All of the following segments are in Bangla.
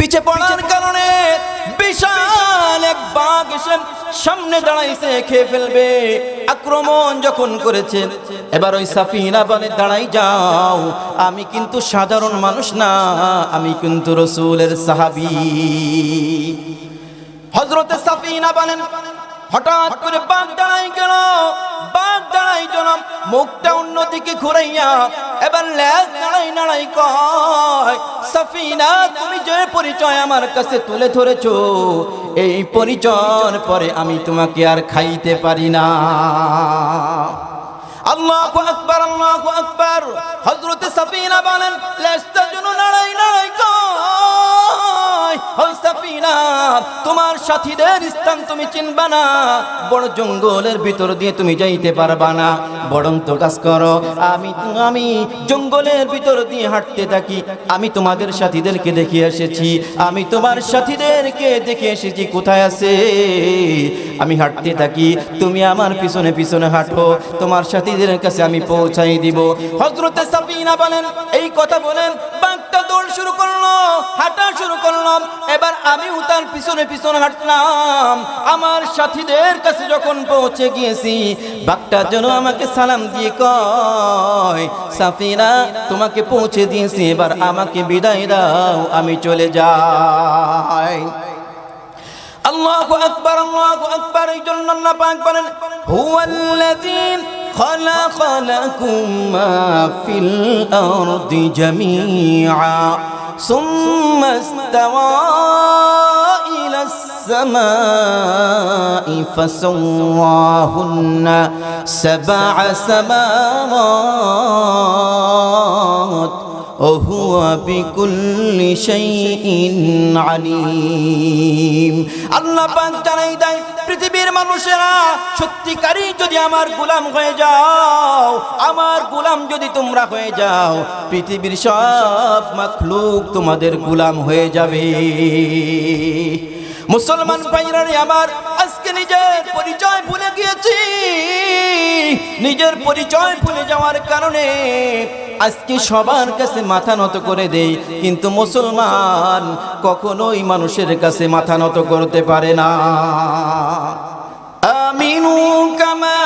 পিছে পড়ার কারণে বিশাল এক বাঘ এসে সামনে দাঁড়াইছে, খেয়ে ফেলবে। আক্রমণ যখন করেছে, এবার ওই সাফিনা বলে দাঁড়াই যাও, আমি কিন্তু সাধারণ মানুষ না, আমি কিন্তু রাসূলের সাহাবী। হযরতে সাফিনা বলেন হঠাৎ করে বাঘ দাঁড়াই গেল। বাঘ দাঁড়াই জনাব মুখটা অন্যদিকে ঘুরাইয়া এবার লেজ নাড়াই নাড়াই কয়, সাফিনা তুমি যে পরিচয় আমার কাছে তুলে ধরেছো, এই পরিচয়ের পরে আমি তোমাকে আর খাইতে পারি না। আল্লাহু আকবার, আল্লাহু আকবার। হযরতে সাফিনা বলেন লেজটা যেন নাড়াই নাড়াই কয়, ও সাফিনা তোমার সাথীদের স্থান তুমি চিনবা না, বড় জঙ্গলের ভিতর দিয়ে তুমি যাইতে পারবা না, বরং তো কাজ করো, আমি জঙ্গলের ভিতর দিয়ে হাঁটতে থাকি, আমি তোমাদের সাথীদেরকে দেখে এসেছি, আমি তোমার সাথীদেরকে দেখে এসেছি কোথায় আছে, আমি হাঁটতে থাকি, তুমি আমার পিছনে পিছনে হাঁটো, তোমার সাথীদের কাছে আমি পৌঁছাই দিব। হযরতে সাফিনা বলেন এই কথা বলেন বাঘটা দৌড় শুরু করলো, হাঁটা শুরু করলাম। এবার আমি তার পিছনে পিছনে হাঁটলাম। আমার সাথীদের কাছে যখন পৌঁছে গিয়েছি, বাঘটা যেন আমাকে সালাম দিয়ে কয়, সাফিনা তোমাকে পৌঁছে দিয়েছি, এবার আমাকে বিদায় দাও, আমি চলে যাই। আল্লাহু আকবার, আল্লাহু আকবার। এই জন্য আল্লাহ পাক বলেন হুয়াল্লাযী খালাকা লাকুম মা ফিল আরদি জামিআ সুম্মা ইসতাওয়া ইলাস সামাই ফাসাওয়াহুন্না সাবআ সামাওয়াত وهو بكل شيء عليم। আল্লাহ পাক জানাই দেয় পৃথিবীর মানুষেরা সত্যিকারই যদি আমার গোলাম হয়ে যাও, আমার গোলাম যদি তোমরা হয়ে যাও, পৃথিবীর সব মাখলুক তোমাদের গোলাম হয়ে যাবে। মুসলমান ভাইরা আমার আজকে নিজের পরিচয় ভুলে গিয়েছি। নিজের পরিচয় ভুলে যাওয়ার কারণে আজকে সবার কাছে মাথা নত করে দেই, কিন্তু মুসলমান কখনোই মানুষের কাছে মাথা নত করতে পারে না। আমিনু কামা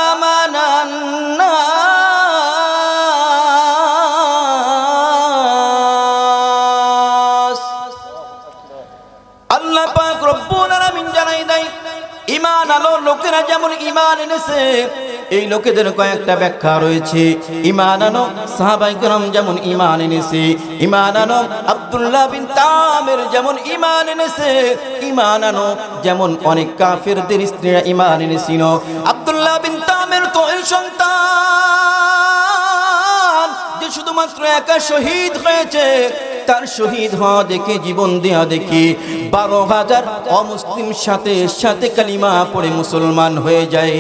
আমানান নাস। আল্লাহ পাক রব্বুল আলামিন জানাই দেয় ঈমান আলো লোকেরা যেমন ঈমান এনেছে, এই লোকেদের কয়েকটা ব্যাখ্যা রয়েছে। ঈমান আনো সাহাবায়ে কেরাম যেমন ঈমান এনেছে, ঈমান আনো আব্দুল্লাহ বিন তামির যেমন ঈমান এনেছে, ঈমান আনো যেমন অনেক কাফেরদের স্ত্রীরা ঈমান এনেছিল। আব্দুল্লাহ বিন তামির তো এই সন্তান যে শুধুমাত্র একা শহীদ হয়েছে, তার শহীদ হওয়া দেখে, জীবন দেওয়া দেখে 12,000 অমুসলিম সাথে সাথে কালিমা পড়ে মুসলমান হয়ে যায়।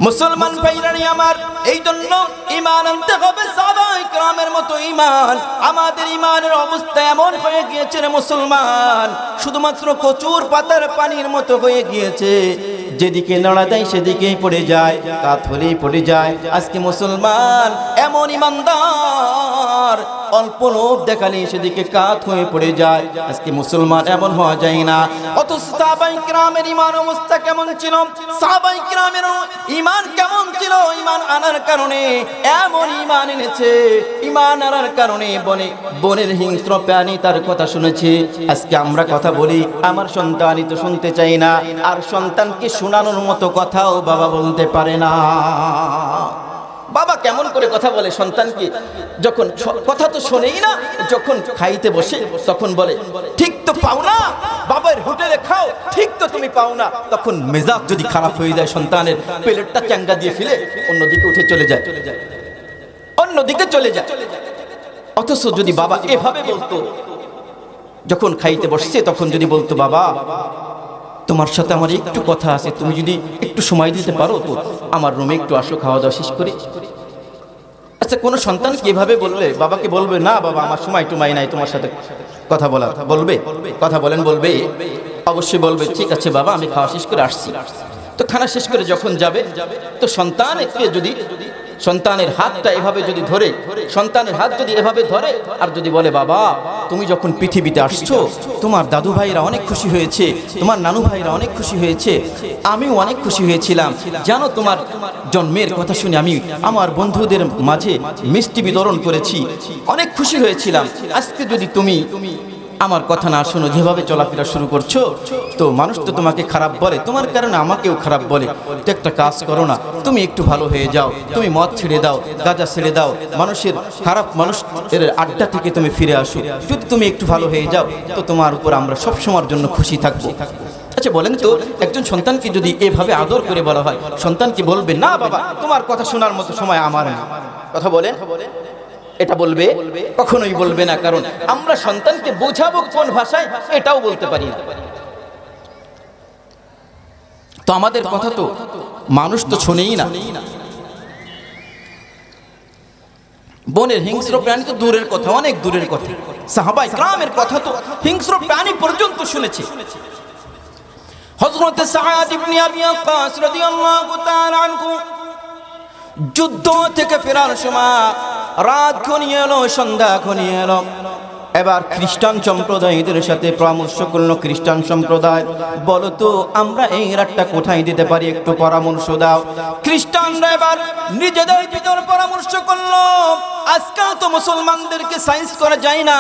মুসলমান ভাইরা আমার এই জন্য ঈমান আনতে হবে সাহাবায়ে কেরামের মতো ঈমান। আমাদের ঈমানের অবস্থা এমন হয়ে গিয়েছে রে মুসলমান, শুধুমাত্র কচুর পাতার পানির মতো হয়ে গিয়েছে, যেদিকে নাড়া দেয় সেদিকেই পড়ে যায়, কাত হলেই পড়ে যায়। আজকে মুসলমান এমন ঈমানদার, অল্প লোভ দেখালে সেদিকে কাত হয়ে পড়ে যায়। আজকে মুসলমান এমন হওয়া যায় না। অথচ সাহাবায়ে কেরামের ঈমান অবস্থা কেমন ছিল, সাহাবায়ে কেরামের ঈমান কেমন ছিল, ঈমান আনার কারণে এমন ঈমান এনেছে, ঈমান আনার কারণে বনের হিংস্র প্রাণী তার কথা শুনেছে। আজকে আমরা কথা বলি, আমার সন্তানই তো শুনতে চাই না, আর সন্তানকে শোনানোর মতো কথাও বাবা বলতে পারে না। বাবা কেমন করে কথা বলে সন্তানকে, যখন কথা তো শোনেই না, যখন খাইতে বসে তখন বলে ঠিক তো পাও না, বাবার হোটেলে খাও, ঠিক তো তুমি পাও না। তখন মেজাজ যদি খারাপ হয়ে যায় সন্তানের, প্লেটটা চ্যাঙ্গা দিয়ে ফেলে অন্যদিকে উঠে চলে যায়, অন্যদিকে চলে যায়। অথচ যদি বাবা এভাবে বলতো, যখন খাইতে বসছে তখন যদি বলতো বাবা তোমার সাথে আমার একটু কথা আছে, তুমি যদি একটু সময় দিতে পারো তো আমার রুমে একটু আসো, খাওয়া দাওয়া শেষ করে। আচ্ছা কোন সন্তান কিভাবে বললে বাবাকে বলবে না বাবা আমার সময় টুমাই নাই তোমার সাথে কথা বলা, বলবে? কথা বলেন বলবে? অবশ্যই বলবে। ঠিক আছে বাবা আমি খাওয়া শেষ করে আসছি। তো খানা শেষ করে যখন যাবে, তো সন্তানকে যদি সন্তানের হাতটা এভাবে যদি ধরে, সন্তানের হাত যদি এভাবে ধরে আর যদি বলে, বাবা তুমি যখন পৃথিবীতে আসছো তোমার দাদু ভাইরা অনেক খুশি হয়েছে, তোমার নানু ভাইরা অনেক খুশি হয়েছে, আমিও অনেক খুশি হয়েছিলাম, জানো তোমার জন্মের কথা শুনে আমি আমার বন্ধুদের মাঝে মিষ্টি বিতরণ করেছি, অনেক খুশি হয়েছিলাম। আজকে যদি তুমি আমার কথা না শোনো, যেভাবে চলাফেরা শুরু করছো, তো মানুষ তো তোমাকে খারাপ বলে, তোমার কারণে আমাকেও খারাপ বলে। তো একটা কাজ করো না, তুমি একটু ভালো হয়ে যাও, তুমি মদ ছেড়ে দাও, গাঁজা ছেড়ে দাও, মানুষের খারাপ মানুষের আড্ডা থেকে তুমি ফিরে আসো। যদি তুমি একটু ভালো হয়ে যাও তো তোমার উপর আমরা সবসময়ের জন্য খুশি থাকবো। আচ্ছা বলেন তো, একজন সন্তানকে যদি এভাবে আদর করে বলা হয়, সন্তান কি বলবে, না বাবা তোমার কথা শোনার মতো সময় আমার না? কথা বলেন, এটা বলবে? কখনোই বলবে না। কারণ আমরা সন্তানকে বোঝাবো কোন ভাষায় এটাও বলতে পারি না। তো আমাদের কথা তো মানুষ তো শোনেই না। বনের হিংস্র প্রাণী তো দূরের কথা, অনেক দূরের কথা, সাহাবায়ে কেরামের কথা তো হিংস্র প্রাণী পর্যন্ত শুনেছে। হযরত সাআদ ইবনে আবি ওয়াক্কাস রাদিয়াল্লাহু তাআলা আনহু যুদ্ধ থেকে ফেরার সময় রাত ঘনিয়ে এলো, সন্ধ্যা ঘনিয়ে এলো। এবার খ্রিস্টান সম্প্রদায়ীদের সাথে পরামর্শ করলো, খ্রিস্টান সম্প্রদায় বলো তো আমরা এই রাতটা কোথায় দিতে পারি, একটু পরামর্শ দাও। খ্রিস্টানরা এবার নিজেদের ভিতর পরামর্শ করলো, আজকাল তো মুসলমানদেরকে সাইজ করা যায় না,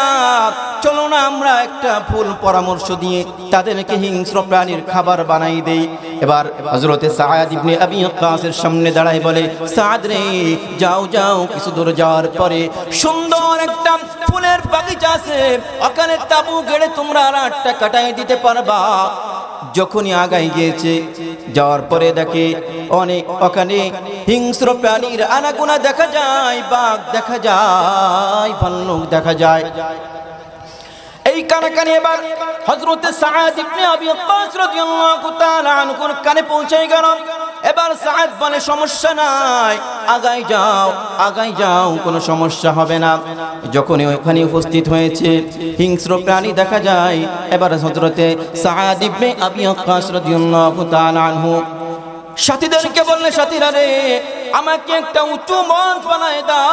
চলো না আমরা একটা ভুল পরামর্শ দিয়ে তাদেরকে হিংস্র প্রাণীর খাবার বানাই দেই। এবার হযরতে সাআদ ইবনে আবি ওয়াক্কাসের সামনে দাঁড়ায় বলে, সাআদ রে যাও যাও, কিছু দূর যাওয়ার পরে সুন্দর একটা ফুলের বাগিচা আছে, ওখানে তাবু গেড়ে তোমরা রাতটা কাটাই দিতে পারবা। যখনই আগাই গিয়েছে, যাওয়ার পরে দেখে অনেক ওখানে হিংস্র প্রাণীর আনাগোনা দেখা যায়, বাঘ দেখা যায়, ভাল্লুক দেখা যায়। এই কানাকানি এবার হযরতে সাআদ ইবনে আবি ওয়াক্কাস রাদিয়াল্লাহু তাআলা আনহুর কানে পৌঁছে গেল। এবার সাআদ বলে, সমস্যা নাই, আগাই যাও, আগাই যাও, কোনো সমস্যা হবে না। যখনই ওখানে উপস্থিত হয়েছে, হিংস্র প্রাণী দেখা যায়। এবার হযরতে সাআদ ইবনে আবি ওয়াক্কাস রাদিয়াল্লাহু তাআলা আনহু সাথীদেরকে বললেন, সাথীরা রে আমাকে একটা উঁচু মঞ্চ বানায় দাও।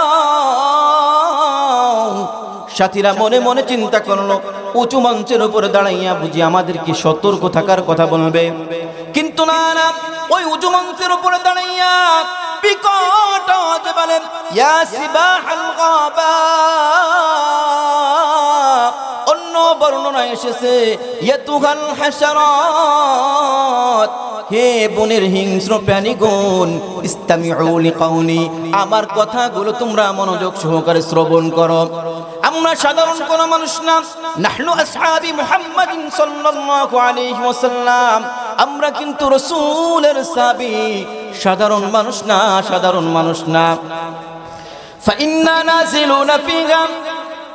সাথীরা মনে মনে চিন্তা করলো, উঁচু মঞ্চের উপরে দাঁড়াইয়া বুঝি আমাদেরকে সতর্ক থাকার কথা বলবে। কিন্তু না না, ওই উঁচু মঞ্চের উপরে দাঁড়াইয়া বিকট আওয়াজে বলেন, ইয়া সিবাহাল গাবা। অন্য বর্ণনা এসেছে ইয়াতুহাল হাশারাত, হে বনের হিংস্র প্রাণীগণ, ইস্তামিউ লিকাউলি, আমার কথাগুলো তোমরা মনোযোগ সহকারে শ্রবণ করো। আমরা সাধারণ কোন মানুষ না, নাহনু আসহাবি মুহাম্মাদিন সাল্লাল্লাহু আলাইহি ওয়াসাল্লাম, আমরা কিন্তু রাসূলের সাহাবী, সাধারণ মানুষ না, সাধারণ মানুষ না। ফাইন্না নাজিলুনা ফিহা,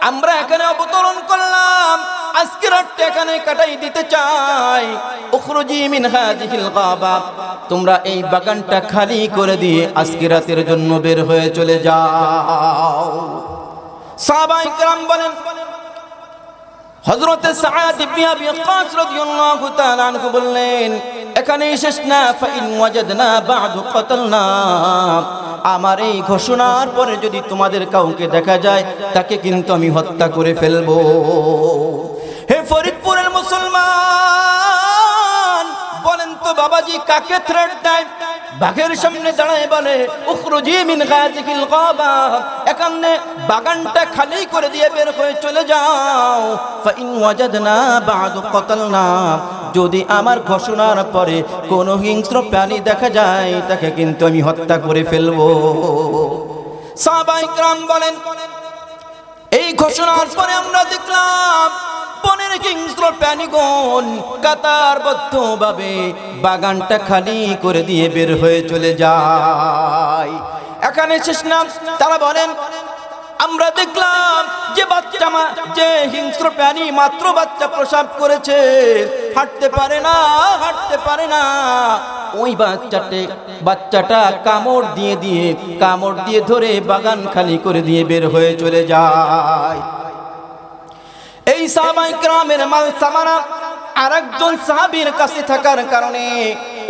আমরা এখানে অবতরণ করলাম, আজকে রাতটা এখানে কাটাই দিতে চাই। উখরুজি মিন হাযিহিল গাবা, তোমরা এই বাগানটা খালি করে দিয়ে আজকে রাতের জন্য বের হয়ে চলে যাও। সাহাবায়ে কেরাম বলেন, হযরতে সাআদ ইবনে আবি ওয়াক্কাস রাদিয়াল্লাহু তাআলা আনহু বললেন, এখানেই শেষ না, ফাইন ওয়াজাদনা বা'দু কাতালনা, আমার এই ঘোষণার পরে যদি তোমাদের কাউকে দেখা যায় তাকে কিন্তু আমি হত্যা করে ফেলবো। হে ফরিদপুরের মুসলমান, বলেন তো বাবাজি কাকে থ্রেট দেয়? বাঘের সামনে দাঁড়ায় বলে, উখরুজি মিন হাযিহিল গাবা, এখানে বাগানটা খালি করে দিয়ে বের হয়ে চলে যাও। ফাইন ওয়াজাদনা বা'দু কাতালনা, যদি আমার ঘোষণার পরে কোনো হিংস্র প্রাণী দেখা যায় তাকে কিন্তু আমি হত্যা করে ফেলবো। সাহাবায়ে কেরাম বলেন, এই ঘোষণার পরে আমরা দেখলাম বনের হিংস্র প্রাণীগণ কাতারবদ্ধভাবে বাগানটা খালি করে দিয়ে বের হয়ে চলে যায়। এখানে শেষ না, তারা বলেন, আমরা দেখলাম যে যে হিংস্র প্রাণী মাত্র বাচ্চা প্রসব করেছে, হাঁটতে পারে না, হাঁটতে পারে না, ওই বাচ্চাটা কামড় দিয়ে ধরে বাগান খালি করে দিয়ে বের হয়ে চলে যায়। এই সাহাবায়ে কেরামের মাল সামানা আরেকজন সাহাবীর কাছে থাকার কারণে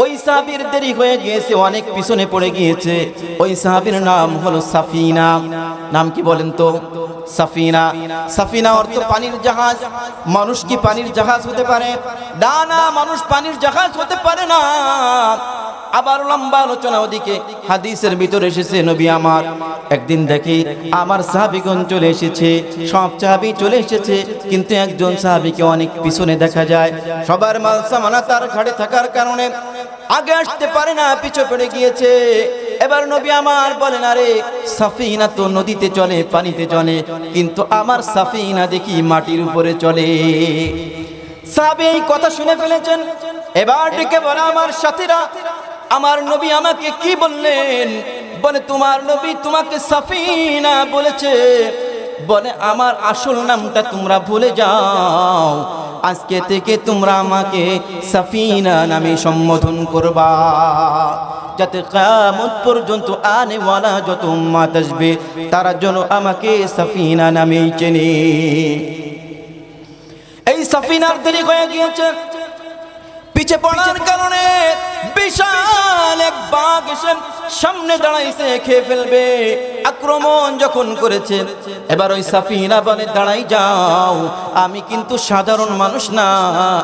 ওই সাহাবীর দেরি হয়ে গিয়েছে, অনেক পিছনে পড়ে গিয়েছে। ওই সাহাবীর নাম হলো সাফিনা। নাম কি বলেন তো? সাফিনা। সাফিনা অর্থ পানির জাহাজ। মানুষ কি পানির জাহাজ হতে পারে? না না, মানুষ পানির জাহাজ হতে পারে না। আবার লম্বা আলোচনা, ওদিকে হাদিসের ভিতরে এসেছে নবী আমার একদিন দেখি আমার সাহাবীগণ চলে এসেছে, সব সাহাবী চলে এসেছে, কিন্তু একজন সাহাবীকে অনেক পিছনে দেখা যায়। সবার মাল সামানা তার ঘাড়ে থাকার কারণে আগে আসতে পারে না, পিছু পড়ে গিয়েছে। এবার নবী আমার বলেন, আরে সাফিনা তো নদীতে চলে, পানিতে চলে, কিন্তু আমার সাফিনা দেখি মাটির উপরে চলে। সাহাবী এই কথা শুনে ফেলেছেন। এবার ডেকে বলে, আমার সাথীরা, আমার নবী আমাকে কি বললেন? বলে, তোমার নবী তোমাকে সাফিনা বলেছে। বলে, আমার আসল নামটা তোমরা ভুলে যাও, আজকে থেকে তোমরা আমাকে সাফিনা নামে সম্বোধন করবা, যাতে কিয়ামত পর্যন্ত আনেওয়ালা যত উম্মত আসবে তারা যেন আমাকে সাফিনা নামেই চেনে। এই সাফিনার দেরি হয়ে গিয়েছে, পিছে পড়ার কারণে বিশাল এক বাঘ এসে সামনে দাঁড়াইছে, খেয়ে ফেলবে। আক্রমণ যখন করেছে, এবার ওই সাফিনা বলে, দাঁড়াই যাও, আমি কিন্তু সাধারণ মানুষ না,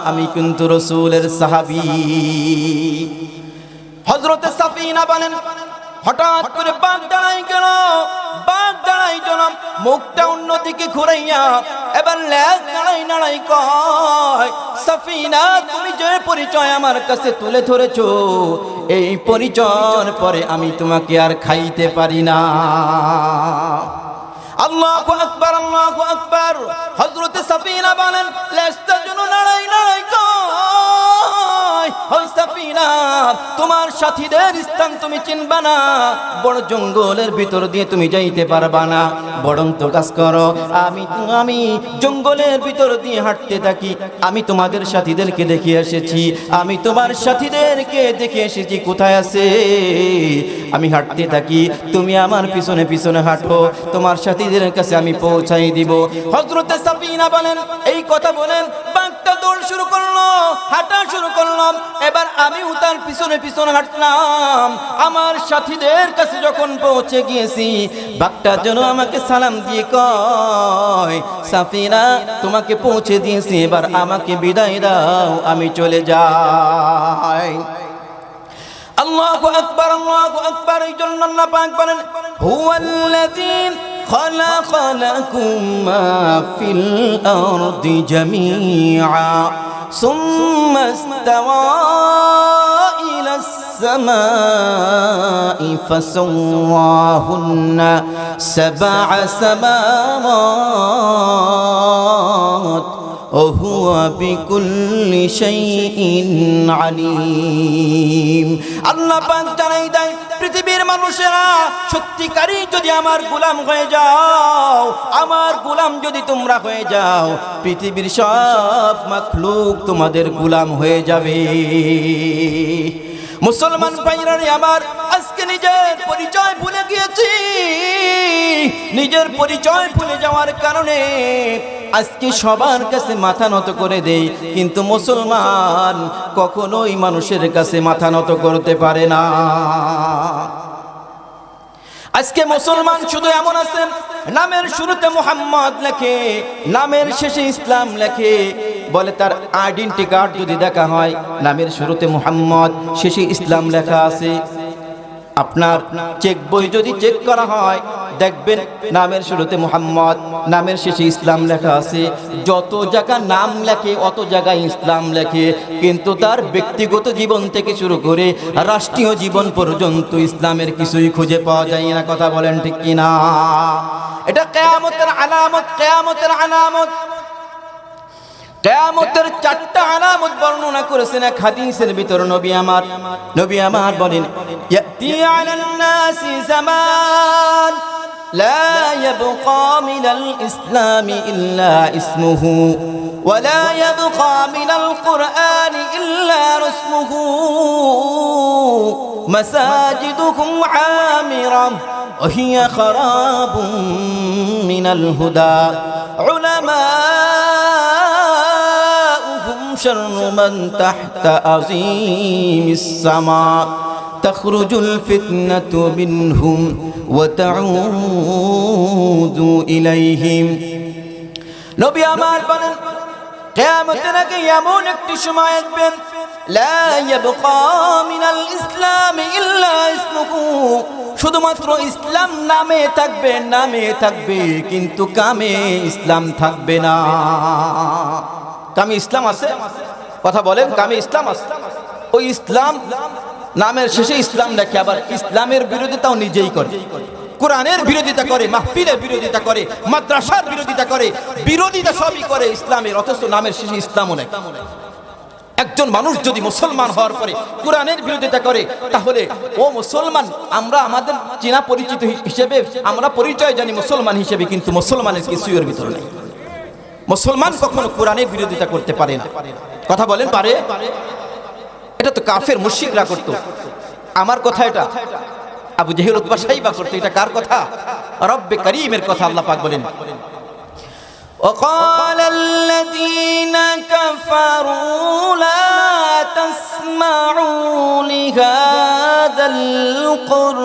আমি কিন্তু রাসূলের সাহাবী। হযরতে সাফিনা বলেন, হঠাৎ করে বাঘ দাঁড়াই গেল। বাঘ দাঁড়াই গেল, মুখটা অন্যদিকে ঘুরাইয়া এবার লেজ নাড়াই নাড়াই কয়, সাফিনা তুমি যে পরিচয় আমার কাছে তুলে ধরেছো, এই পরিচয়ের পরে আমি তোমাকে আর খাইতে পারি না। আল্লাহু আকবার, আল্লাহু আকবার। হযরতে সাফিনা বলেন, লেজটা যেন নাড়াই নাড়াই কয়, ও সাফিনা তোমার সাথীদের স্থান তুমি চিনবা না, বড় জঙ্গলের ভিতর দিয়ে তুমি যাইতে পারবা না, বরং তো কাজ করো, আমি জঙ্গলের ভিতর দিয়ে হাঁটতে থাকি, আমি তোমাদের সাথীদেরকে দেখে এসেছি, আমি তোমার সাথীদেরকে দেখে এসেছি কোথায় আছে, আমি হাঁটতে থাকি, তুমি আমার পিছনে পিছনে হাঁটো, তোমার সাথীদের কাছে আমি পৌঁছাই দিব। হযরতে সাফিনা বলেন, এই কথা বলেন বাঘটা দৌড় শুরু করলো, হাঁটা শুরু করলাম। এবার আমিও তার পিছনে পিছনে হাঁটলাম। আমার সাথীদের কাছে যখন পৌঁছে গিয়েছি, বাঘটা যেন আমাকে সালাম দিয়ে কয়, সাফিনা তোমাকে পৌঁছে দিয়েছি, এবার আমাকে বিদায় দাও, আমি চলে যাই। আল্লাহু আকবার, আল্লাহু আকবার। এই জন্য আল্লাহ পাক বলেন, হুয়াল্লাযী খালাকা লাকুম মা ফিল আরদি জামিআ সুম্মা ইসতাওয়া ইলাস সামাই ফাসাওয়াহুন্না সাবআ সামাওয়াত ওহুয়া বিকুল্লি শাইইন আলীম। আল্লাহ পাক জানাই দেয়, পৃথিবীর মানুষেরা সত্যিকারই যদি আমার গোলাম হয়ে যাও, আমার গোলাম যদি তোমরা হয়ে যাও, পৃথিবীর সব মাখলুক তোমাদের গোলাম হয়ে যাবে। মুসলমান ভাইরা আমার, আজকে নিজের পরিচয় ভুলে গিয়েছি। নিজের পরিচয় ভুলে যাওয়ার কারণে আজকে সবার কাছে মাথা নত করে দেই, কিন্তু মুসলমান কখনোই মানুষের কাছে মাথা নত করতে পারে না। আজকে মুসলমান শুধু এমন আছে, নামের শুরুতে মুহাম্মদ লেখে, নামের শেষে ইসলাম লেখে। বলে তার আইডেন্টি কার্ড যদি দেখা হয়, নামের শুরুতে মুহাম্মদ, শেষে ইসলাম লেখা আছে। আপনার চেক বই যদি চেক করা হয়, দেখবেন নামের শুরুতে মুহাম্মদ, নামের শেষে ইসলাম লেখা আছে। যত জায়গা নাম লেখে অত জায়গায় ইসলাম লেখে, কিন্তু তার ব্যক্তিগত জীবন থেকে শুরু করে রাষ্ট্রীয় জীবন পর্যন্ত ইসলামের কিছুই খুঁজে পাওয়া যায় না। কথা বলেন ঠিক কিনা? এটা কিয়ামতের আলামত, কিয়ামতের আলামত। কিয়ামতের চারটা আলামত বর্ণনা করেছেন এক হাদিসের ভিতর নবী আমার বলেন, ইয়াতি আলান নাসি জামান লা ইয়াবকা মিনাল ইসলামি ইল্লা ইসমুহু ওয়া লা ইয়াবকা মিনাল কুরআনি ইল্লা রাসমুহু মাসাজিদুকুম আমিরা ওয়া হিয়া খারাবুম মিনাল হুদা উলামা شر من تحت عظيم السماء تخرج الفتنة منهم وتعود إليهم নবী আমার বলেন কিয়ামতের আগে এমন একটি সময় আসবে লা ইয়াবকা মিনাল ইসলাম ইল্লা ইসমুহু শুধুমাত্র ইসলাম নামে থাকবে কিন্তু কামে ইসলাম থাকবে না। কামে ইসলাম আছে, কথা বলেন, কামে ইসলাম আছে। ওই ইসলাম নামের শেষে ইসলাম লেখে, আবার ইসলামের বিরোধিতাও নিজেই করে, কোরআনের বিরোধিতা করে, মাহফিলের বিরোধিতা করে, মাদ্রাসার বিরোধিতা করে, বিরোধিতা সবই করে ইসলামের, অথচ নামের শেষে ইসলামও নেই। একজন মানুষ যদি মুসলমান হওয়ার পরে কোরআনের বিরোধিতা করে, তাহলে ও মুসলমান, আমরা আমাদের চেনা পরিচিত হিসেবে আমরা পরিচয় জানি মুসলমান হিসেবে, কিন্তু মুসলমানের কিছুই এর ভিতরে নেই। মুসলমান কখনো কোরআনের বিরোধিতা করতে পারে না, কথা বলেন, পারে? এটা তো কাফের মুশরিকরা করতো। আমার কথা এটা, আবু জেহেল উতবা সাইবা করতো। এটা কার কথা? রব্বে করিমের কথা। আল্লাহ পাক বলেন وقال الذين كفروا لا تسمعوا لهذا القرآن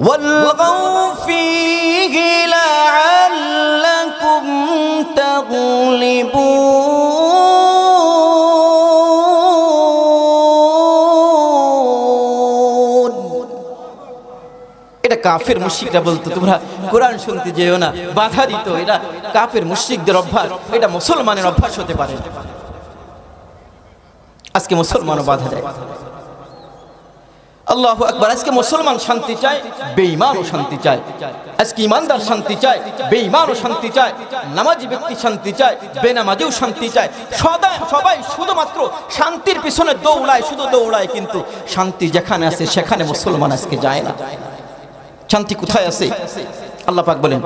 والغوا فيه لعلكم تغلبون কাফের মুশরিকরা বলতো তোমরা কোরআন শুনতে যেও না, বাধা দিত। এটা কাফের মুশরিকদের অভ্যাস, এটা মুসলমানের অভ্যাস হতে পারে। আজকে মুসলমানও বাধা দেয়। আল্লাহু আকবার। আজকে মুসলমান শান্তি চায়, বেঈমানও শান্তি চায়। আজকে ঈমানদার শান্তি চায়, বেঈমানও শান্তি চায়। নামাজি ব্যক্তি শান্তি চায়, বেনামাজিও শান্তি চায়। সবাই শুধুমাত্র শান্তির পিছনে দৌড়ায়, শুধু দৌড়ায়, কিন্তু শান্তি যেখানে আছে সেখানে মুসলমান আজকে যায় না। শান্তি কোথায় আছে? আল্লাহ পাক বলেন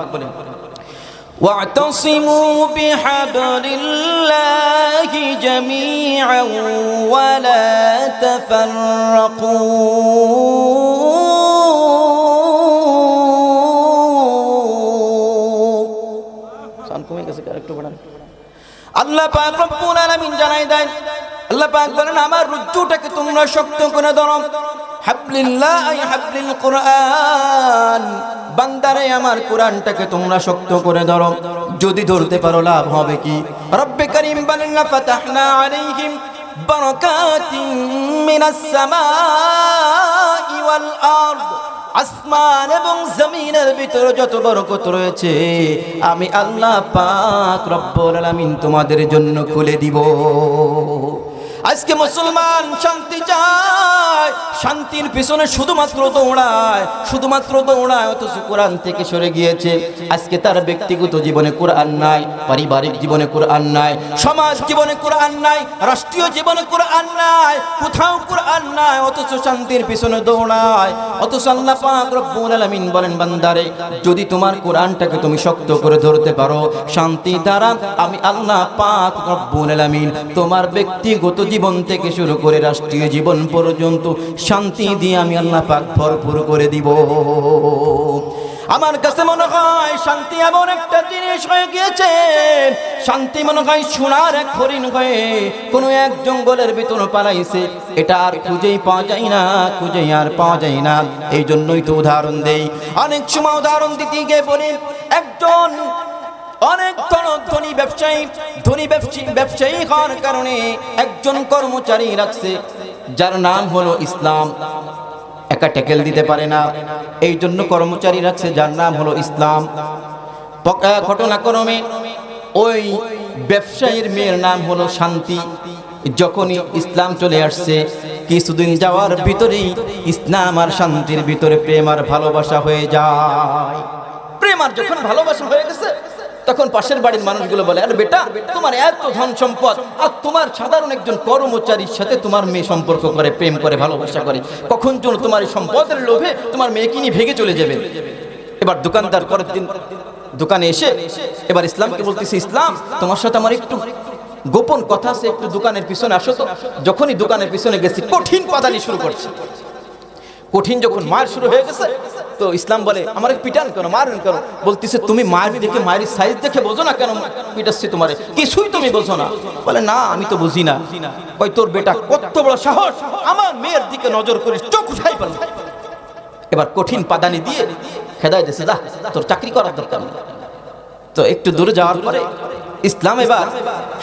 ওয়াতাসিমু বিহাবলিল্লাহি জামিআন ওয়া লা তাফাররাকু সান কমে গেছে, আরেকটু বাড়ান। আল্লাহ পাক রব্বুল আলামিন জানাই দেন, আল্লাহ পাক বলেন আমার রজ্জুটাকে তোমরা শক্ত করে ধরো। হাবলিল্লাহ আই হাবলিল কোরআন, বান্দারে আমার কোরআনটাকে তোমরা শক্ত করে ধরো। যদি ধরতে পারো লাভ হবে কি? রব্বে করিম বলেন ফাতাহনা আলাইহিম বারাকাতিন মিনাস সামাই ওয়াল আরদ, আসমান এবং জমিনের ভিতরে যত বরকত রয়েছে আমি আল্লাহ পাক রব্বুল আলামিন তোমাদের জন্য খুলে দিব। আজকে মুসলমান শান্তি চায়, শান্তির পিছনে শুধুমাত্র দৌড়ায়, অথচ কোরআন থেকে সরে গিয়েছে। আজকে তার ব্যক্তিগত জীবনে কোরআন নাই, পারিবারিক জীবনে কোরআন নাই, সমাজ জীবনে কোরআন নাই, রাষ্ট্রীয় জীবনে কোরআন নাই, কোথাও কোরআন নাই, অথচ শান্তির পিছনে দৌড়ায়। অথচ আল্লাহ পাক রব্বুল আলামিন বলেন বান্দারে যদি তোমার কোরআনটাকে তুমি শক্ত করে ধরতে পারো, শান্তি দ্বারা আমি আল্লাহ পাক রব্বুল আলামিন তোমার ব্যক্তিগত জীবন থেকে শুরু করে রাষ্ট্রীয় জীবন পর্যন্ত শান্তি দিয়ে আমি আল্লাহ পাক ভরপুর করে দিব। আমার কাছে মনে হয় শান্তি এমন একটা জিনিস হয়ে গিয়েছে, শান্তি মনে হয় সোনার এক হরিণ হয়ে কোনো এক জঙ্গলের ভিতর পালাইছে। এটা আর খুঁজেই পাওয়া যায় না। এই জন্যই তো উদাহরণ দেই, অনেক সময় উদাহরণ দিতে গিয়ে বলি একজন অনেক ধনী ব্যবসায়ী হওয়ার কারণে একজন কর্মচারী রাখছে যার নাম হলো ইসলাম। একা টেকেল দিতে পারে না, এই জন্য কর্মচারী রাখছে যার নাম হলো ইসলাম। ঘটনাক্রমে ওই ব্যবসায়ীর মেয়ের নাম হলো শান্তি। যখনই ইসলাম চলে আসছে কিছুদিন যাওয়ার ভিতরেই ইসলাম আর শান্তির ভিতরে প্রেম আর ভালোবাসা হয়ে যায়। প্রেম আর যখন ভালোবাসা হয়ে গেছে তখন পাশের বাড়ির মানুষগুলো বলে আরে বেটা তোমার এত ধন সম্পদ আর তোমার সাধারণ একজন কর্মচারীর সাথে তোমার মেয়ে সম্পর্ক করে, প্রেম করে, ভালোবাসা করে, কখন যেন তোমার এই সম্পদের লোভে তোমার মেয়েকে নিয়ে ভেগে চলে যাবে। এবার দোকানদার পরের দিন দোকানে এসে এবার ইসলামকে বলতেছে ইসলাম তোমার সাথে আমার একটু গোপন কথা আছে, একটু দোকানের পিছনে আসো তো। যখনই দোকানের পিছনে গেছি কঠিন পাদানি শুরু করছে। কঠিন যখন মার শুরু হয়ে গেছে তো ইসলাম বলে আমার পিটান কেন, মারেন কেন? বলতেছে তুমি মায়ের দেখে, মায়ের সাইজ দেখে বোঝো না কেন পিটাচ্ছি তোমারে? কিছুই তুমি বোঝো না। বলে না আমি তো বুঝি না। কই তোর বেটা কত বড় সাহস, আমার মেয়ের দিকে নজর করিস, চোখ উঠাই পারল। এবার কঠিন পাদানি দিয়ে খেদাই দিয়েছে, যা তোর চাকরি করার দরকার নেই। তো একটু দূরে যাওয়ার পরে ইসলাম এবার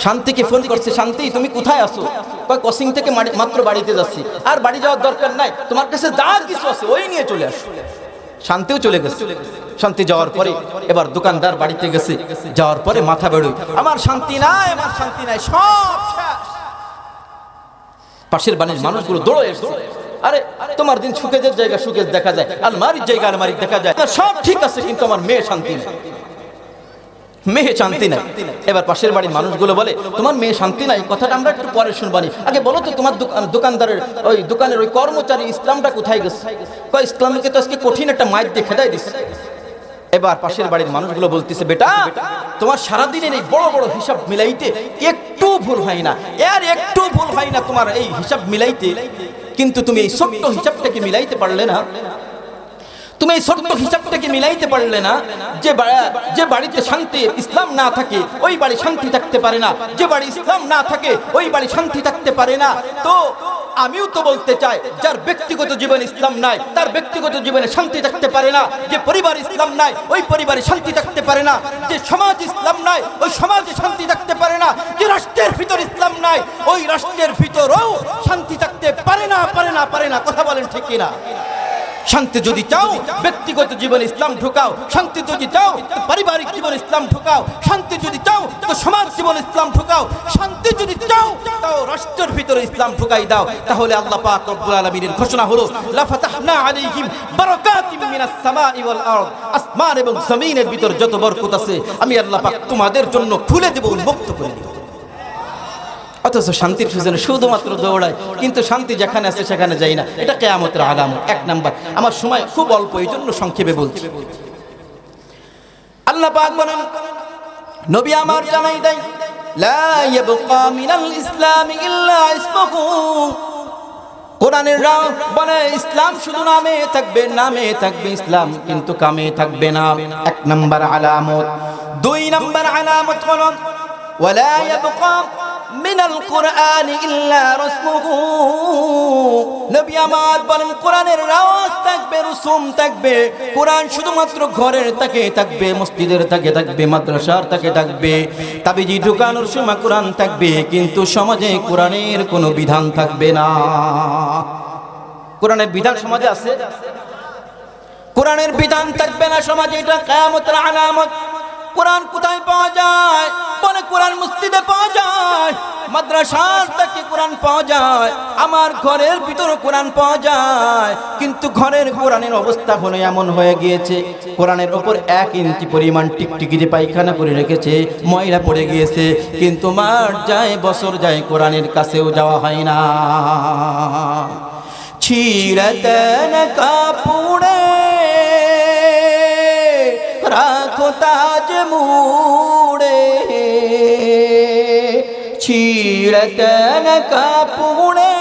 শান্তিকে ফোন করছে, শান্তি তুমি কোথায় আছো? কয় কোচিং থেকে মাত্র বাড়িতে যাচ্ছি। আর বাড়ি যাওয়ার দরকার নাই, তোমার কাছে যা কিছু আছে ওই নিয়ে চলে আসো। শান্তিও চলে গেছে। শান্তি যাওয়ার পরে এবার দোকানদার বাড়িতে গেছে, যাওয়ার পরে মাথা বেড়োয়, আমার শান্তি নাই, আমার শান্তি নাই, সব শেষ। পাশের বাড়ির মানুষগুলো দৌড়ে এসছে, আরে তোমার দিন সুখেজের জায়গা সুখেজ দেখা যায়, আলমারির জায়গা আলমারি দেখা যায়, সব ঠিক আছে, কিন্তু আমার মেয়ে শান্তি নাই, মেয়ে শান্তি নাই। এবার পাশের বাড়ির মানুষগুলো বলে তোমার মেয়ে শান্তি নাই, কথাটা আমরা একটু পরে শুনবানি, আগে বলো তো তোমার দোকানদারের ওই দোকানের ওই কর্মচারী ইসলামটা কোথায় গেছে? কয় ইসলামকে তো আজকে কঠিন একটা মাইর দিয়ে খেদাই দিচ্ছে। এবার পাশের বাড়ির মানুষগুলো বলতেছে বেটা তোমার সারাদিনের এই বড় বড় হিসাব মিলাইতে একটু ভুল হয় না, এর একটু ভুল হয় না তোমার এই হিসাব মিলাইতে, কিন্তু তুমি এই ছোট্ট হিসাবটাকে মিলাইতে পারলে না। তুমি এই ছোট্ট হিসাবটাকে মিলাইতে পারলে না যে বাড়িতে শান্তি ইসলাম না থাকে ওই বাড়ি শান্তি থাকতে পারে না, যে বাড়ি ইসলাম না থাকে ওই বাড়ি শান্তি থাকতে পারে না। তো আমিও তো বলতে চাই যার ব্যক্তিগত জীবনে ইসলাম নাই তার ব্যক্তিগত জীবনে শান্তি থাকতে পারে না, যে পরিবার ইসলাম নাই ওই পরিবারে শান্তি থাকতে পারে না, যে সমাজ ইসলাম নাই ওই সমাজে শান্তি থাকতে পারে না, যে রাষ্ট্রের ভিতর ইসলাম নাই ওই রাষ্ট্রের ভিতরেও শান্তি থাকতে পারে না, পারে না, পারে না। কথা বলেন ঠিক কিনা? শান্তি যদি চাও ব্যক্তিগত জীবনে ইসলাম ঢুকাও, শান্তি যদি চাও তো পারিবারিক জীবনে ইসলাম ঢুকাও, শান্তি যদি চাও তো সমাজ জীবনে ইসলাম ঢুকাও, শান্তি যদি চাও তাও রাষ্ট্রের ভিতরে ইসলাম ঢুকাই দাও। তাহলে আল্লাহ পাক রব্বুল আলামিনের ঘোষণা হলো লা ফাতাহনা আলাইহিম বারাকাতিম মিনাস সামাই ওয়াল আরদ, আসমান এবং জমিনের ভিতর যত বরকত আছে আমি আল্লাহ পাক তোমাদের জন্য খুলে দেব, উন্মুক্ত করে দেব। অথচ শান্তির পিছনে শুধুমাত্র দৌড়ায়, কিন্তু শান্তি যেখানে আছে সেখানে যাই না। এটা কিয়ামতের আলামত। এক নাম্বার, আমার সময় খুব অল্প এই জন্য সংক্ষেপে বলছি। আল্লাহ পাক বলেন নবী আমার জানাই দেয় লা ইয়াবকা মিনাল ইসলাম ইল্লা ইসমুহু, কোরআনের রাও বলে ইসলাম শুধু নামে থাকবে, নামে থাকবে ইসলাম, কিন্তু কামে থাকবে না। এক নাম্বার আলামত। দুই নাম্বার আলামত হলো ওয়ালা ইয়াবকা মিনাল কুরআন ইল্লা রাসমুহু, নবী আমার বলেন কোরআনের রাওয়াজ থাকবে, রসুম থাকবে, কোরআন শুধুমাত্র ঘরের তাকে থাকবে, মসজিদের তাকে থাকবে, মাদ্রাসার তাকে থাকবে, তাবিজি ঢুকানোর সময় কোরআন থাকবে, কিন্তু সমাজে কোরআনের কোনো বিধান থাকবে না। কোরআনের বিধান সমাজে আছে, কোরআনের বিধান থাকবে না সমাজে, এটা কিয়ামতের আলামত। কোরআন কোথায় পাওয়া যায়? বলে কোরআন মসজিদে পাওয়া যায়, মাদ্রাসার থেকে কোরআন পাওয়া যায়, আমার ঘরের ভিতরে কোরআন পাওয়া যায়, কিন্তু ঘরের কোরআনের অবস্থা হলো এমন হয়ে গিয়েছে কোরআনের ওপর 1 ইঞ্চি পরিমাণ টিকটিকি যে পায়খানা করে রেখেছে, ময়লা পড়ে গিয়েছে, কিন্তু মাস যায় বছর যায় কোরআনের কাছেও যাওয়া হয় না। ছিঁড়তেন কাপড়ে রাখো তাজ মুড়ে, ছিঁড়তেন কাপড়ে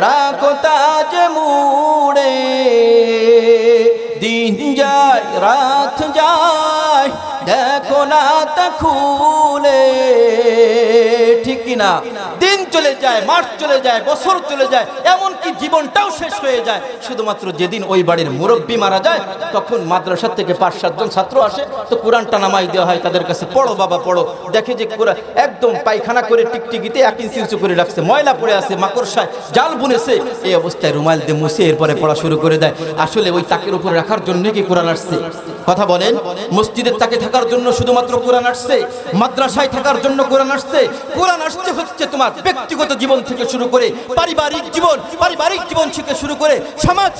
রাখো তাজ মুড়ে, দিন যায় রাত যায় দেখো না তা খুলে, ঠিক কিনা? দিন চলে যায়, মাস চলে যায়, বছর চলে যায়, এমনকি জীবনটাও শেষ হয়ে যায়। শুধুমাত্র যেদিন ওই বাড়ির মুরব্বী মারা যায় তখন মাদ্রাসা থেকে 5-7 জন ছাত্র আসে, তো কোরআনটা নামাই দেওয়া হয় তাদের কাছে, পড়ো বাবা পড়ো। দেখে যে কোরআন একদম পায়খানা করে টিকটিকিতে 1 ইঞ্চি উঁচু করে রাখছে, ময়লা পড়ে আছে, মাকড়সায় জাল বুনেছে, এই অবস্থায় রুমাল দিয়ে মুছে এরপরে পড়া শুরু করে দেয়। আসলে ওই তাকের উপরে রাখার জন্য কি কোরআন আসছে? কথা বলেন। মসজিদের তাকে থাকার জন্য শুধুমাত্র কোরআন আসছে, মাদ্রাসায় থাকার জন্য কোরআন আসছে। কোরআন আসছে হচ্ছে তোমার ব্যক্তিগত জীবন থেকে শুরু করে পারিবারিক জীবন থেকে শুরু করে সমাজ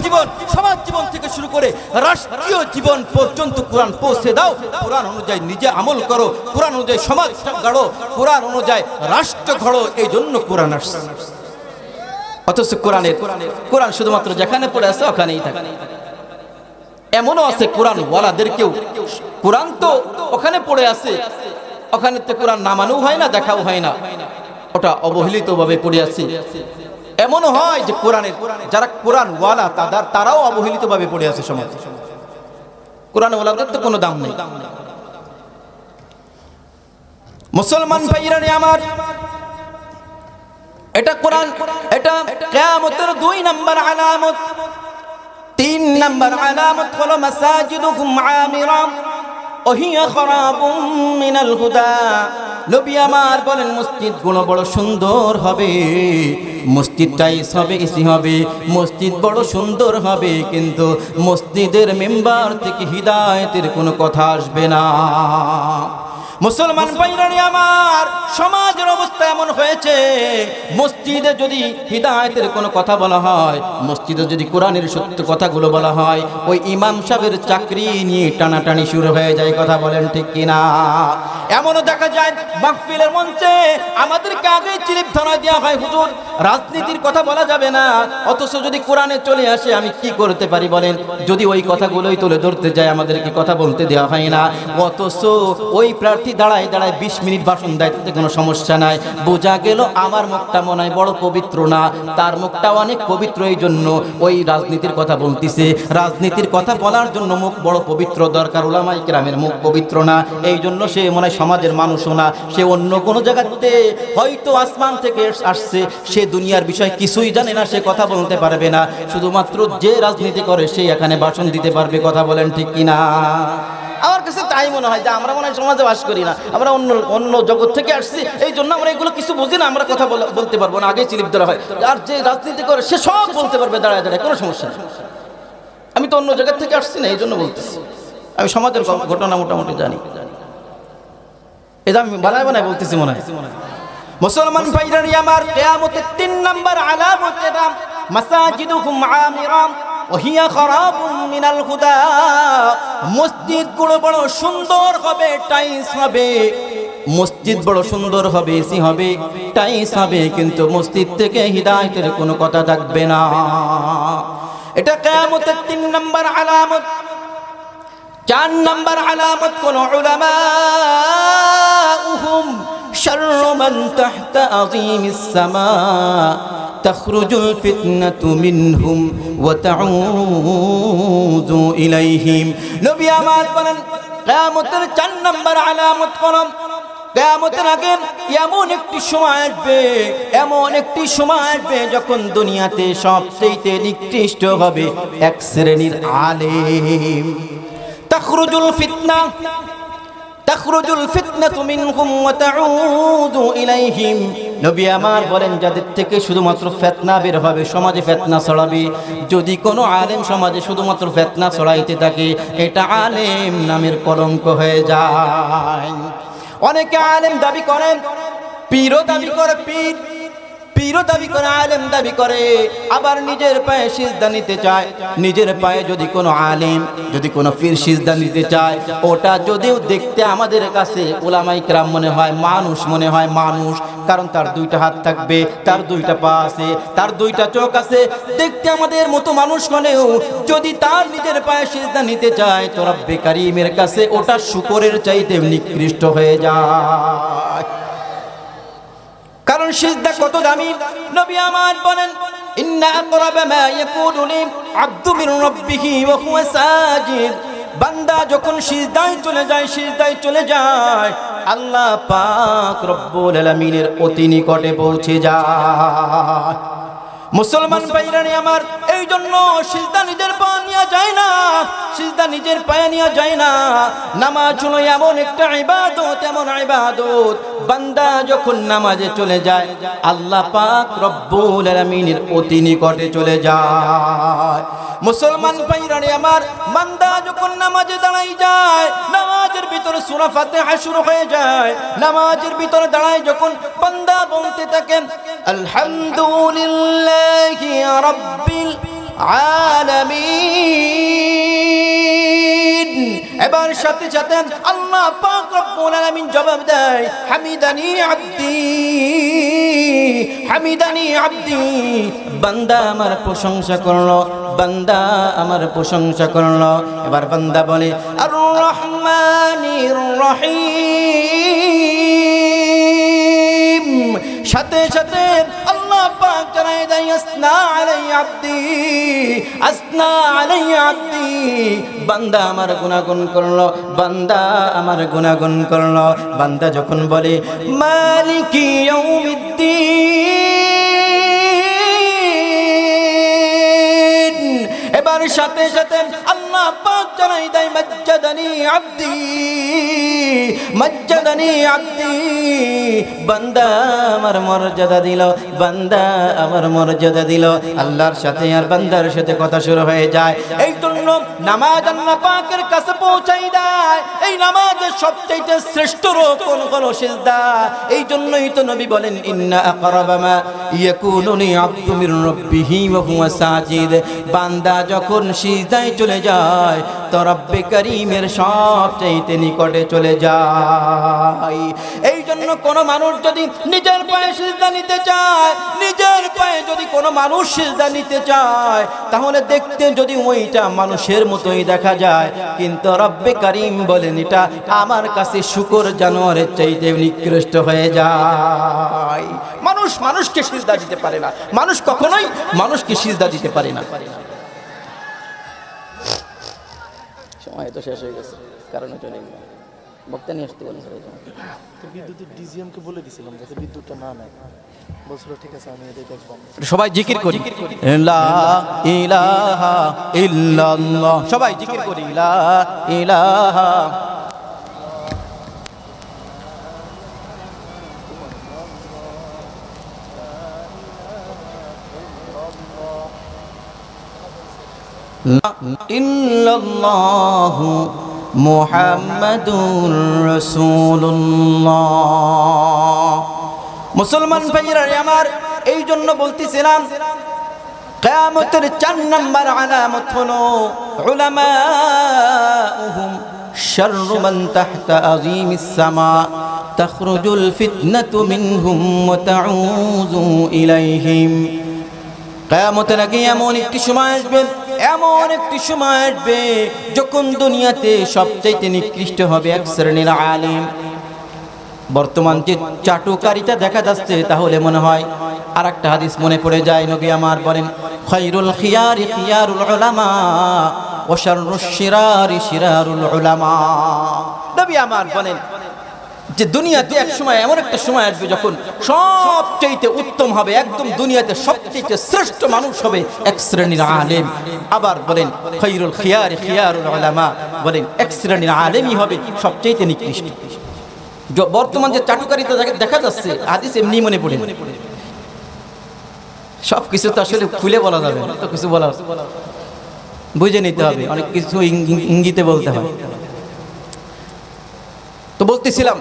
জীবন থেকে শুরু করে রাষ্ট্রীয় জীবন পর্যন্ত কোরআন পৌঁছে দাও। কোরআন অনুযায়ী নিজে আমল করো, কোরআন অনুযায়ী সমাজ গড়ো, কোরআন অনুযায়ী রাষ্ট্র গড়ো, এই জন্য কোরআন আসছে। অথচ কোরআন শুধুমাত্র যেখানে পড়ে আছে ওখানেই থাকে। এমনও আছে কোরআন ওয়ালাদেরকেও, কোরআন তো ওখানে পড়ে আছে, ওখানে তো কোরআন নামানো হয় না, দেখাও হয় না, ওটা অবহেলিত ভাবে পড়ে আছে। এমনও হয় যে যারা কোরআন ওয়ালা তারাও অবহেলিতভাবে পড়ে আছে সমাজে। কোরআন ওয়ালাদের তো কোনো দাম নেই। মুসলমান ভাইরা আমার, এটা কোরআন, এটা কিয়ামতের 2 নম্বর আলামত। 3 নম্বর আলামত হলো মাসাজিদুকুম আমিরা ওয়া হিয়া খারাবুম মিনাল হুদা। নবী আমার বলেন মসজিদগুলো বড় সুন্দর হবে, মসজিদ টাইস হবে, এসি হবে, মসজিদ বড় সুন্দর হবে, কিন্তু মসজিদের মেম্বার থেকে হিদায়াতের কোনো কথা আসবে না। মুসলমান ভাইরানি আমার, সমাজের অবস্থা এমন হয়েছে, মসজিদে যদি হিদায়াতের কোনো কথা বলা হয়, মসজিদে যদি কোরআনের সত্য কথাগুলো বলা হয়, ওই ইমাম সাহেবের চাকরি নিয়ে টানাটানি শুরু হয়ে যায়। কথা বলেন ঠিক কিনা? এমনও দেখা যায় মাহফিলের মঞ্চে আমাদেরকে আগে চিলিপ ধরা দেওয়া হয়, হুজুর রাজনীতির কথা বলা যাবে না, অথচ যদি কোরআনে চলে আসে আমি কি করতে পারি বলেন? যদি ওই কথাগুলোই তুলে ধরতে যায় আমাদেরকে কথা বলতে দেওয়া হয় না, অথচ ওই প্রার্থী দাঁড়ায় 20 মিনিট ভাষণ দেয়, তাতে কোনো সমস্যা নাই। বোঝা গেল আমার মুখটা মনে হয় বড় পবিত্র না, তার মুখটা অনেক পবিত্র, এই জন্য ওই রাজনীতির কথা বলতিছে। রাজনীতির কথা বলার জন্য মুখ বড় পবিত্র দরকার, উলামায়ে কেরামের মুখ পবিত্র না, এই জন্য সে মনে হয় সমাজের মানুষও না, সে অন্য কোনো জায়গাতে হয়তো আসমান থেকে আসছে, সে দুনিয়ার বিষয় কিছুই জানে না, সে কথা বলতে পারবে না। শুধুমাত্র যে রাজনীতি করে সে এখানে ভাষণ দিতে পারবে। কথা বলেন ঠিক কিনা? আমার কাছে তাই মনে হয় যে আমরা মনে হয় সমাজে বাস করি না, আমরা অন্য জগৎ থেকে আসছি, এই জন্য আমরা এগুলো কিছু বুঝি না, আমরা কথা বলতে পারবো না, আগেই চিলিপ ধরা হয়। আর যে রাজনীতি করে সে সব বলতে পারবে দাঁড়ায় দাঁড়ায়, কোনো সমস্যা নেই। আমি তো অন্য জায়গা থেকে আসছি না, এই জন্য বলতেছি। আমি সমাজের ঘটনা মোটামুটি জানি, এটা আমি বানায় বলতেছি মনে হয়। মুসলমান ভাইরানি আমার, কিয়ামতের 3 নম্বর আলামত এটা মাসাজিদুকুম আমিরা ওয়া হিয়া খারাবুম মিনাল হুদা। মসজিদগুলো বড় সুন্দর হবে, টাইলস হবে, মসজিদ বড় সুন্দর হবে, এসি হবে, টাইলস হবে, কিন্তু মসজিদ থেকে হিদায়াতের কোনো কথা থাকবে না। এটা কিয়ামতের 3 নম্বর আলামত। 4 নম্বর আলামত কোন উলামাউহুম শাররু মান তাহতা আযীমিস সামা তাখরুজুল ফিতনাতু মিনহুম ওয়া তাউযু ইলাইহিম। নবী আমার বলেন কিয়ামতের 4 নম্বর আলামত কোন, কিয়ামতের আগে এমন একটি সময় আসবে, এমন একটি সময় আসবে যখন দুনিয়াতে সবচেয়ে নিকৃষ্ট হবে এক শ্রেণীর আলেম। তাখরুজুল ফিতনাতু মিনহুম ওয়া তাউযু ইলাইহিম। নবী আমার বলেন যাদের থেকে শুধুমাত্র ফিতনা বের হবে, সমাজে ফিতনা ছড়াবে, যদি কোনো আলেম সমাজে শুধুমাত্র ফিতনা ছড়াইতে থাকে, এটা আলেম নামের কলঙ্ক হয়ে যায়। অনেকে আলেম দাবি করেন, পীরও দাবি করে, পীরও দাবি করে, আলেম দাবি করে, আবার নিজের পায়ে সিজদা নিতে চায়। নিজের পায়ে যদি কোনো আলেম, যদি কোনো পীর সিজদা নিতে চায়, ওটা যদিও দেখতে আমাদের কাছে উলামায়ে কেরাম মনে হয় মানুষ, মনে হয় মানুষ, কারণ তার 2টা হাত থাকবে, তার 2টা পা আছে, তার 2টা চোখ আছে, দেখতে আমাদের মতো মানুষ হলেও যদি তার নিজের পায়ে সিজদা নিতে চায় তো রব্বে কারীমের কাছে ওটা শুকরের চাইতে নিকৃষ্ট হয়ে যায়। কারণ সিজদা কত দামি। নবী আমার বলেন ইন্না আকরাবা মা ইয়াকুনু লিল আবদু মিন রাব্বিহি ওয়া হুয়া সাজিদ। বান্দা যখন সিজদায় চলে যায় আল্লাহ পাক রব্বুল আলামিনের অতি নিকটে পৌঁছে যায়। মুসলমান ভাইরানি আমার, এই জন্য সিজদা নিজের পা নিয়ে যায় না, সিজদা নিজের পায়ে নিয়ে যায় না। নামাজ হলো এমন একটা ইবাদত, এমন ইবাদত, বান্দা যখন নামাজে চলে যায় আল্লাহ পাক রব্বুল আলামিনের অতি নিকটে চলে যায়। মুসলমান ভাইরানি আমার, বান্দা যখন নামাজে দাঁড়াই যায়, নামাজের ভিতরে সূরা ফাতিহা শুরু হয়ে যায়, নামাজের ভিতরে দাঁড়ায় যখন বান্দা বলতে থাকেন আলহামদুলিল্লাহি রাব্বিল আলামিন, এবার সাথে সাথে আল্লাহ পাক রব্বুল আলামিন জবাব দেয় হামিদানি আব্দি, হামিদানি আব্দি, বান্দা আমার প্রশংসা করলো, বান্দা আমার প্রশংসা করলো। এবার বান্দা বলে আর রহমানির রহিম, সাথে সাথে আল্লাহ পাক জানায় দেয় আসনা আলাইয়া আব্দি, আসনা আলাইয়া আব্দি। বান্দা আমার গুনাহগান করলো, বান্দা আমার গুনাহগান করলো। বান্দা যখন বলে মালিকি ইয়াউমিদ্দিন, এবার সাথে সাথে আল্লাহ পাক জানাই দেয় মাজ্জাদানি আব্দি, মাজ্জাদানি আব্দি। বান্দা আমার মর্যাদা দিল, বান্দা আমার মর্যাদা দিল। আল্লাহর সাথে আর বান্দার সাথে কথা শুরু হয়ে যায়। এই জন্য নামাজ আল্লাহ পাকের কাছে পৌঁছাই দেয়। এই নামাজের সবচেয়ে শ্রেষ্ঠ রকম হলো সিজদা। এই জন্যই তো নবী বলেন ইন্না আকরাবা মা ইয়াকুনুনি আব্দু মির রাব্বিহি ওয়া হুয়া সাজিদ। বান্দা যখন সিজদায় চলে যায় তো রব্বে কারীমের সবচেয়ে নিকটে চলে যায়। এই জন্য কোন মানুষ যদি নিজের পায়ে সিজদা নিতে চায়, নিজের পায়ে যদি কোনো মানুষ সিজদা নিতে চায়, তাহলে দেখতে যদি ওইটা মানুষের মতোই দেখা যায়, কিন্তু রব্বে কারীম বলেন এটা আমার কাছে শুকর জানোয়ারের চাইতে নিকৃষ্ট হয়ে যায়। মানুষ মানুষকে সিজদা দিতে পারে না, মানুষ কখনোই মানুষকে সিজদা দিতে পারে না। সময় তো শেষ হয়ে গেছে, কারণে চলে গেল। বক্তা নিয়ে আসতে বলেন বিদ্যুতের ডিজিএমকে বলে দিয়েছিলাম যাতে বিদ্যুৎটা না নেয়, বলছিল ঠিক আছে আমি এটাই দেখব। সবাই জিকির করি লা ইলাহা ইল্লাল্লাহ, সবাই জিকির করি লা ইলাহা। ইল্লাল্লাহু মুহাম্মাদুর রাসূলুল্লাহ। মুসলমান ভাইরা আমার, এই জন্য বলতেছিলাম কিয়ামতের 4 নাম্বার আলামত হলো উলামাউহুম শাররু মান তাহতা আযীমিস সামা তাখরুজুল ফিতনাতু মিনহুম ওয়া তাউযু ইলাইহিম। কিয়ামতের আগে এমন একটি সময় আসবে, এমন একটি সময় আসবে যখন দুনিয়াতে সবচেয়ে নিকৃষ্ট হবে এক শ্রেণীর আলেম। বর্তমান যে চাটুকারিতা দেখা যাচ্ছে, তাহলে মনে হয় আর একটা হাদিস মনে পড়ে যায়। নবী আমার বলেন খায়রুল খিয়ারি খিয়ারুল উলামা ওয়া শাররুশ শিরারি শিরারুল উলামা। নবী আমার বলেন যে দুনিয়াতে এক সময় এমন একটা সময় আসবে যখন সবচেয়ে উত্তম হবে, একদম দুনিয়াতে সবচেয়ে শ্রেষ্ঠ মানুষ হবে এক শ্রেণীর আলেম। আবার বলেন খায়রুল খিয়ারি খিয়ারুল উলামা, বলেন এক শ্রেণীর আলেমই হবে সবচেয়ে নিকৃষ্ট। বর্তমান যে চাটুকারিতা দেখা যাচ্ছে, হাদিস এমনি মনে পড়ে। সব কিছু তো আসলে খুলে বলা যাবে না, তো কিছু বলা বুঝে নিতে হবে, অনেক কিছু ইঙ্গিতে বলতে হয়। তো বলতেছিলাম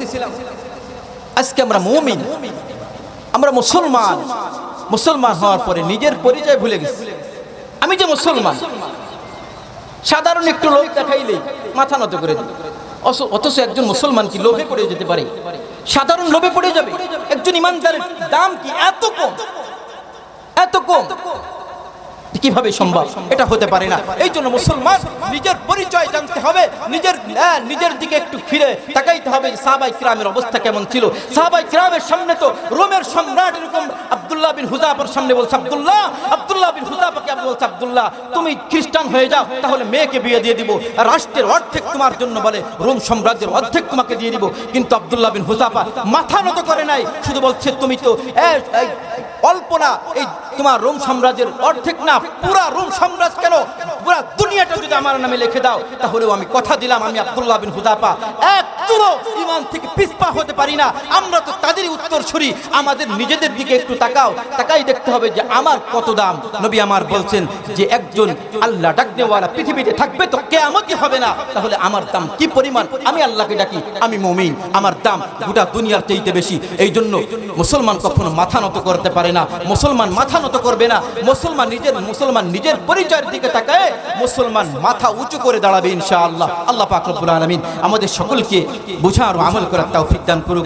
আজকে আমরা মুমিন, আমরা মুসলমান। মুসলমান হওয়ার পরে নিজের পরিচয় ভুলে গেছি। আমি যে মুসলমান, সাধারণ একটু লোক দেখাইলেই মাথা নত করে দিই। অথচ একজন মুসলমান কি লোভে পড়ে যেতে পারে? সাধারণ লোভে পড়ে যাবে। একজন ইমানদারের দাম কি এত কম, এত কম? কিভাবে সম্ভব? এটা হতে পারে না। এই জন্য মুসলমান নিজের পরিচয় জানতে হবে, নিজের দিকে একটু ফিরে তাকাইতে হবে। সাহাবায়ে কিরামের অবস্থা কেমন ছিল? সাহাবায়ে কিরামের সামনে তো রোমের সম্রাট এরকম আব্দুল্লাহ বিন হুযাফার সামনে বলছে আব্দুল্লাহ বিন হুযাফাকে বলছে আব্দুল্লাহ তুমি খ্রিস্টান হয়ে যাও, তাহলে মেয়েকে বিয়ে দিয়ে দিব, রাষ্ট্রের অর্ধেক তোমার জন্য বলে, রোম সাম্রাজ্যের অর্ধেক তোমাকে দিয়ে দিব। কিন্তু আব্দুল্লাহ বিন হুযাফা মাথা নত করে নাই, শুধু বলছে তুমি তো অল্প না, এই তোমার রোম সাম্রাজ্যের অর্ধেক না, পুরা রোম সাম্রাজ্য কেন পুরা দুনিয়াটা যদি আমার নামে লিখে দাও, তাহলেও আমি কথা দিলাম আমি আব্দুল্লাহ বিন হুযাফা এক চুলো ঈমান থেকে পিছপা হতে পারি না। আমরা তো তাদেরই উত্তরসূরি। আমাদের নিজেদের দিকে একটু তাকাই দেখতে হবে যে আমার কত দাম। নবী আমার বলছেন যে একজন আল্লাহ ডাকনেওয়ালা পৃথিবীতে থাকবে তো কিয়ামতই হবে না, তাহলে আমার দাম কি পরিমাণ? আমি আল্লাহকে ডাকি, আমি মুমিন, আমার দাম গোটা দুনিয়ার চাইতে বেশি। এই জন্য মুসলমান কখনো মাথা নত করতে পারে না, মুসলমান মাথা নত করবে না। মুসলমান নিজের পরিচয়ের দিকে তাকায় মুসলমান মাথা উঁচু করে দাঁড়াবে ইনশাআল্লাহ। আল্লাহ পাক রব্বুল আলামিন আমাদের সকলকে বুঝার ও আমল করার তৌফিক দান করুক।